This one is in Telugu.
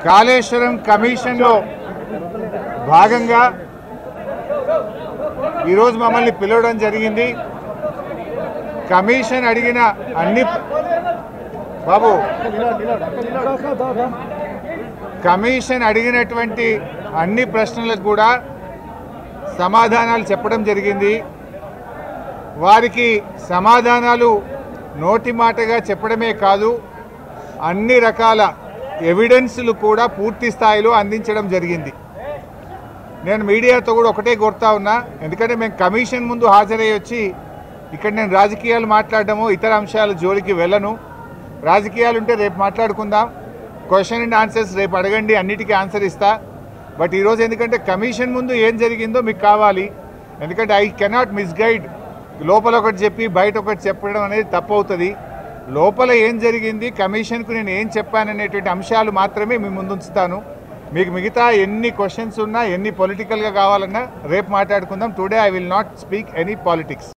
కాళేశ్వరం కమిషన్లో భాగంగా ఈరోజు మమ్మల్ని పిలవడం జరిగింది. కమిషన్ అడిగిన అన్ని బాబు కమిషన్ అడిగినటువంటి అన్ని ప్రశ్నలకు కూడా సమాధానాలు చెప్పడం జరిగింది. వారికి సమాధానాలు నోటి మాటగా చెప్పడమే కాదు, అన్ని రకాల ఎవిడెన్స్లు కూడా పూర్తి స్థాయిలో అందించడం జరిగింది. నేను మీడియాతో కూడా ఒకటే కోరుతా ఉన్నా, ఎందుకంటే మేము కమిషన్ ముందు హాజరై వచ్చి ఇక్కడ నేను రాజకీయాలు మాట్లాడడము ఇతర అంశాల జోలికి వెళ్ళను. రాజకీయాలు ఉంటే రేపు మాట్లాడుకుందాం, క్వశ్చన్ అండ్ ఆన్సర్స్ రేపు అడగండి, అన్నిటికీ ఆన్సర్ ఇస్తా. బట్ ఈరోజు ఎందుకంటే కమిషన్ ముందు ఏం జరిగిందో మీకు కావాలి, ఎందుకంటే ఐ కెనాట్ మిస్గైడ్. లోపల ఒకటి చెప్పి బయట ఒకటి చెప్పడం అనేది తప్పు అవుతుంది. లోపల ఏం జరిగింది, కమిషన్కు నేను ఏం చెప్పాననేటువంటి అంశాలు మాత్రమే మీ ముందు ఉంచుతాను. మీకు మిగతా ఎన్ని క్వశ్చన్స్ ఉన్నా, ఎన్ని పొలిటికల్గా కావాలన్నా రేపు మాట్లాడుకుందాం. Today I will not speak any politics.